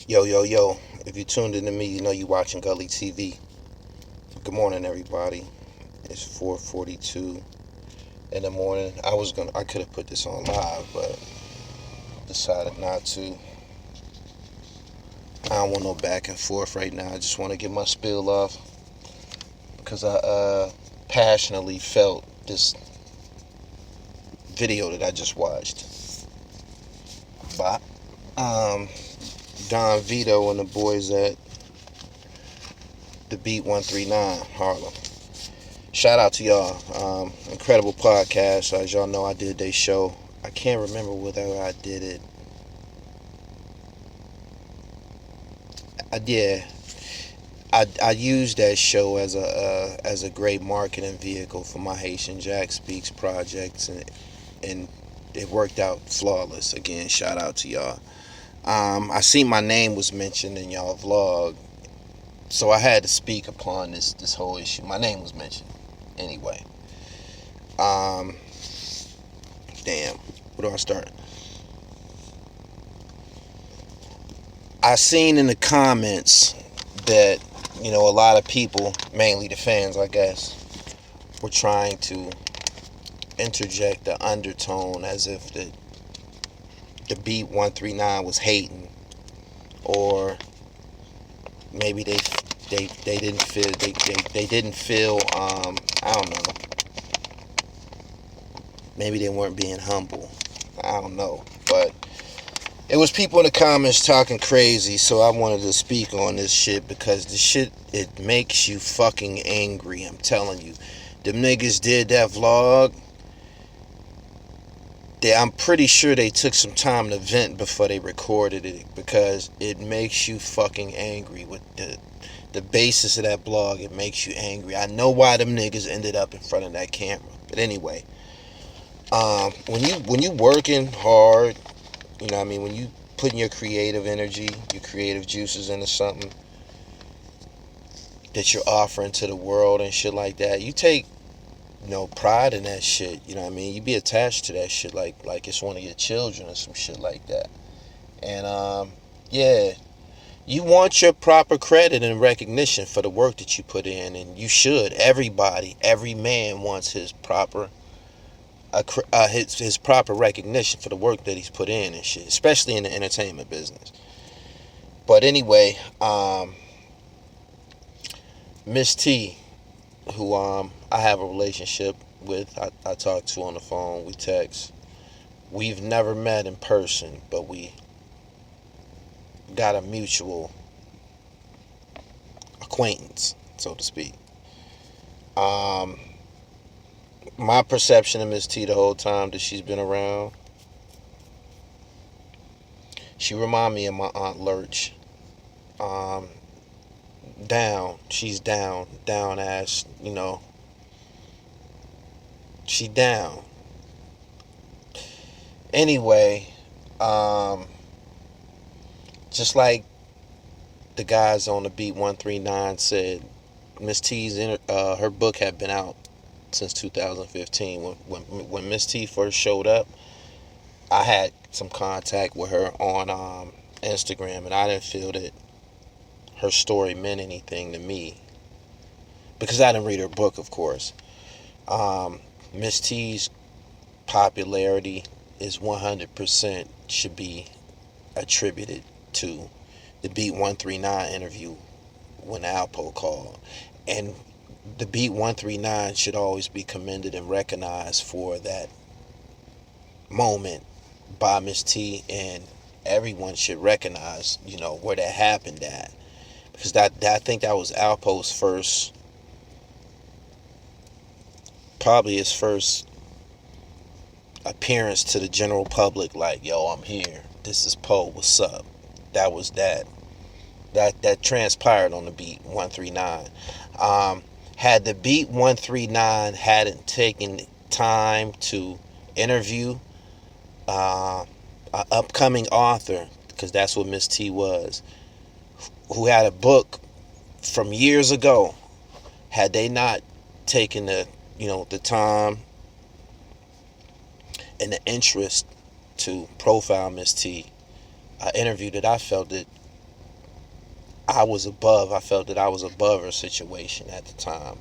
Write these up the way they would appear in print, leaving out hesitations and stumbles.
Yo, yo, yo. If you tuned in to me, you know you watching Gully TV. Good morning, everybody. It's 4:42 in the morning. I could have put this on live, but decided not to. I don't want no back and forth right now. I just want to get my spill off because I passionately felt this video that I just watched by Don Vito and the boys at the Beat 139 Harlem. Shout out to y'all. Incredible podcast. As y'all know, I did their show. I can't remember whether I did it. I used that show as a great marketing vehicle for my Haitian Jack Speaks projects, and it worked out flawless. Again, shout out to y'all. I see my name was mentioned in y'all vlog, so I had to speak upon this whole issue. My name was mentioned anyway. Um, Damn, where do I start? I seen in the comments that a lot of people, mainly the fans, I guess, were trying to interject the undertone as if the Beat 139 was hating, or maybe they didn't feel they didn't feel I don't know, maybe they weren't being humble. I don't know, but it was people in the comments talking crazy, so I wanted to speak on this shit because the shit, it makes you fucking angry. I'm telling you, them niggas did that vlog. I'm pretty sure they took some time to vent before they recorded it, because it makes you fucking angry. With the basis of that blog, it makes you angry. I know why them niggas ended up in front of that camera, but anyway, when you working hard, what I mean, when you putting your creative energy, your creative juices into something that you're offering to the world and shit like that, you take pride in that shit. You know what I mean? You be attached to that shit like it's one of your children or some shit like that. And yeah, you want your proper credit and recognition for the work that you put in, and you should. Every man wants his proper his proper recognition for the work that he's put in and shit, especially in the entertainment business. But anyway, Miss T, who I have a relationship with, I talk to on the phone, we text. We've never met in person, but we got a mutual acquaintance, so to speak. My perception of Miss T the whole time that she's been around, she remind me of my Aunt Lurch. She's down ass, she down. Anyway, just like the guys on the Beat 139 said, Miss T's her book had been out since 2015. When Miss T first showed up, I had some contact with her on Instagram, and I didn't feel that her story meant anything to me because I didn't read her book, of course. Miss T's popularity is 100% should be attributed to the Beat 139 interview when Alpo called. And the Beat 139 should always be commended and recognized for that moment by Miss T, and everyone should recognize, where that happened at. Because I think that was Alpo's first, probably his first appearance to the general public, like, yo, I'm here. This is Poe, what's up? That was that. That transpired on the Beat 139. Had the Beat 139 hadn't taken time to interview an upcoming author, because that's what Miss T was, who had a book from years ago, had they not taken the time and the interest to profile Miss T, an interview that I felt that I was above. I felt that I was above her situation at the time.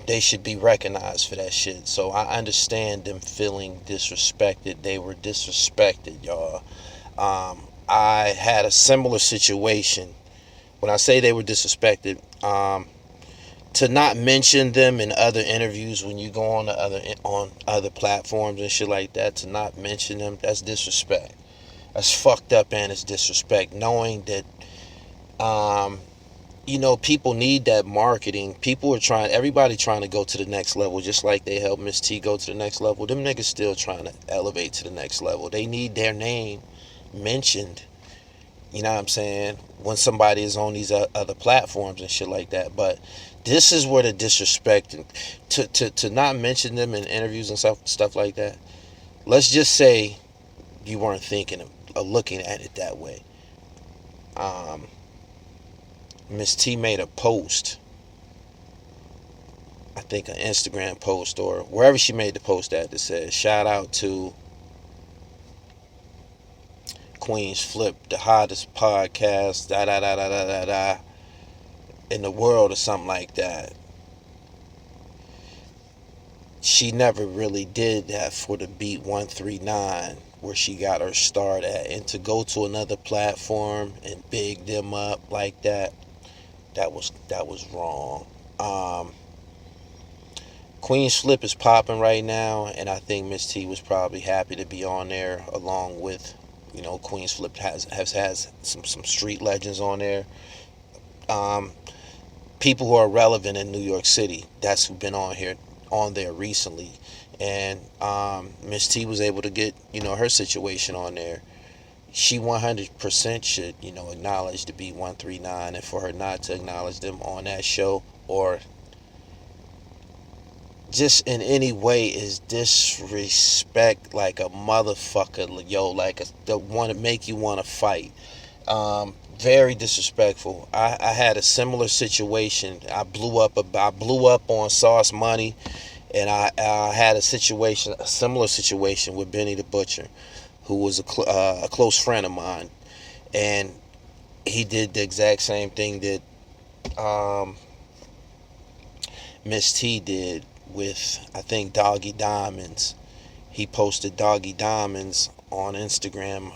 They should be recognized for that shit. So I understand them feeling disrespected. They were disrespected, y'all. I had a similar situation. When I say they were disrespected, to not mention them in other interviews when you go on other platforms and shit like that, to not mention them, that's disrespect. That's fucked up, and it's disrespect. Knowing that, um, people need that marketing. People are trying, everybody trying to go to the next level, just like they helped Miss T go to the next level. Them niggas still trying to elevate to the next level. They need their name mentioned. You know what I'm saying? When somebody is on these other platforms and shit like that. But this is where the disrespect, to not mention them in interviews and stuff like that. Let's just say you weren't thinking of looking at it that way. Um, Miss T made a post, I think an Instagram post or wherever she made the post at, that says shout out to Queenzflip, the hottest podcast, da da da da da da da, in the world or something like that. She never really did that for the Beat 139 where she got her start at, and to go to another platform and big them up like that, that was wrong. Um, Queenzflip is popping right now, and I think Miss T was probably happy to be on there along with, Queenzflip has some street legends on there. Um, People who are relevant in New York City. That's who've been on there recently, and Miss T was able to get her situation on there. She 100% should acknowledge the Beat 139, and for her not to acknowledge them on that show or just in any way is disrespect like a motherfucker, yo, like the want to make you want to fight. Very disrespectful. I had a similar situation. I blew up on Sauce Money, and I had a similar situation with Benny the Butcher, who was a close friend of mine, and he did the exact same thing that Miss T did with, I think, Doggy Diamonds. He posted Doggy Diamonds on Instagram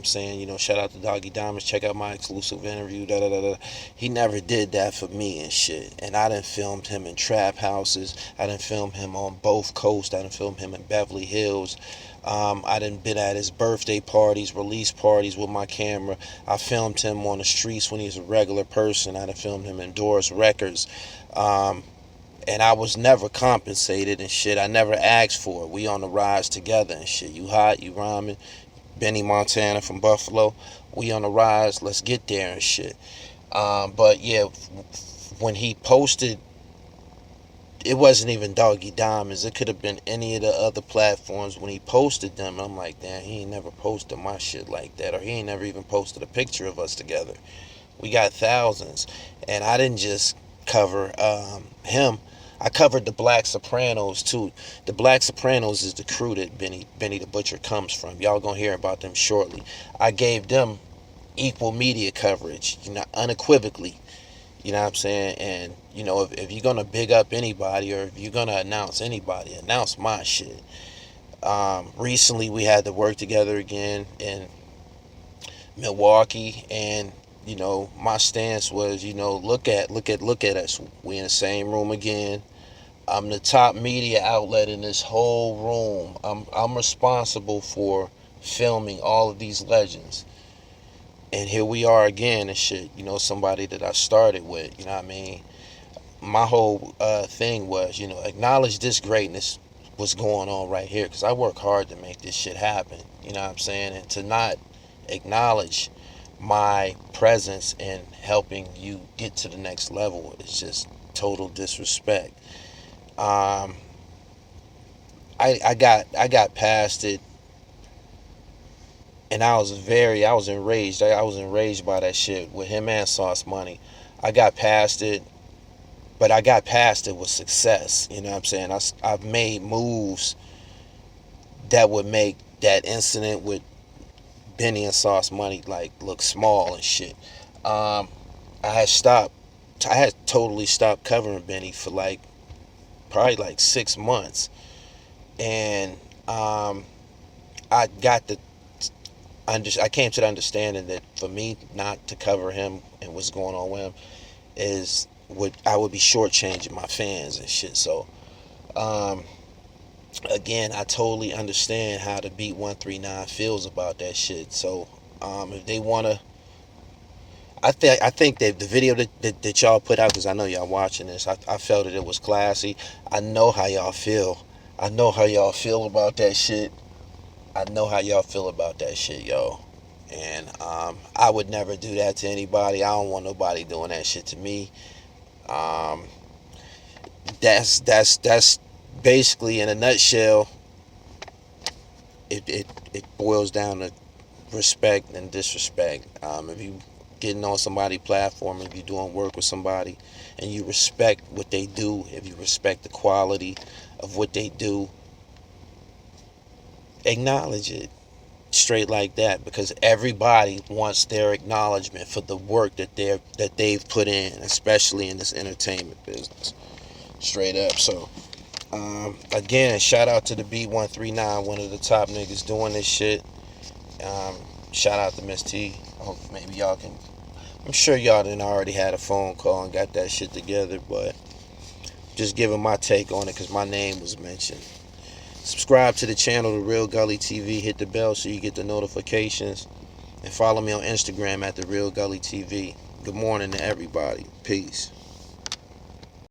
saying, shout out to Doggy Diamonds, check out my exclusive interview, da da da da. He never did that for me and shit. And I done filmed him in trap houses. I done filmed him on both coasts. I done filmed him in Beverly Hills. I done been at his birthday parties, release parties with my camera. I filmed him on the streets when he was a regular person. I done filmed him in Doris Records. And I was never compensated and shit. I never asked for it. We on the rise together and shit. You hot, you rhyming. Benny Montana from Buffalo. We on the rise. Let's get there and shit. But yeah, when he posted, it wasn't even Doggy Diamonds. It could have been any of the other platforms. When he posted them, I'm like, damn, he ain't never posted my shit like that, or he ain't never even posted a picture of us together. We got thousands, and I didn't just cover him. I covered the Black Sopranos too. The Black Sopranos is the crew that Benny the Butcher comes from. Y'all gonna hear about them shortly. I gave them equal media coverage, unequivocally. You know what I'm saying? And if you're gonna big up anybody, or if you're gonna announce anybody, announce my shit. Recently we had to work together again in Milwaukee, and my stance was, look at us. We in the same room again. I'm the top media outlet in this whole room. I'm responsible for filming all of these legends. And here we are again and shit. Somebody that I started with, you know what I mean? My whole thing was, acknowledge this greatness, what's going on right here, because I work hard to make this shit happen. You know what I'm saying? And to not acknowledge my presence in helping you get to the next level is just total disrespect. Um, I got past it, and I was enraged. I was enraged by that shit with him and Sauce Money. I got past it, but I got past it with success. You know what I'm saying? I've made moves that would make that incident with Benny and Sauce Money like look small and shit. Um, I had stopped. I had totally stopped covering Benny for like probably like 6 months, and I got the I came to the understanding that for me not to cover him and what's going on with him is what I would be shortchanging my fans and shit. So um, again, I totally understand how the Beat 139 feels about that shit. So if they wanna, I think that the video that y'all put out, because I know y'all watching this, I felt that it was classy. I know how y'all feel. I know how y'all feel about that shit. I know how y'all feel about that shit, yo. And I would never do that to anybody. I don't want nobody doing that shit to me. Um, that's basically in a nutshell. It boils down to respect and disrespect. If you getting on somebody's platform, if you're doing work with somebody, and you respect what they do, if you respect the quality of what they do, acknowledge it straight like that, because everybody wants their acknowledgement for the work that they've put in, especially in this entertainment business. Straight up. So again, shout out to the B139, one of the top niggas doing this shit. Um, Shout out to Miss T. I hope maybe y'all can. I'm sure y'all done already had a phone call and got that shit together, but just giving my take on it because my name was mentioned. Subscribe to the channel, The Real Gully TV. Hit the bell so you get the notifications. And follow me on Instagram at The Real Gully TV. Good morning to everybody. Peace.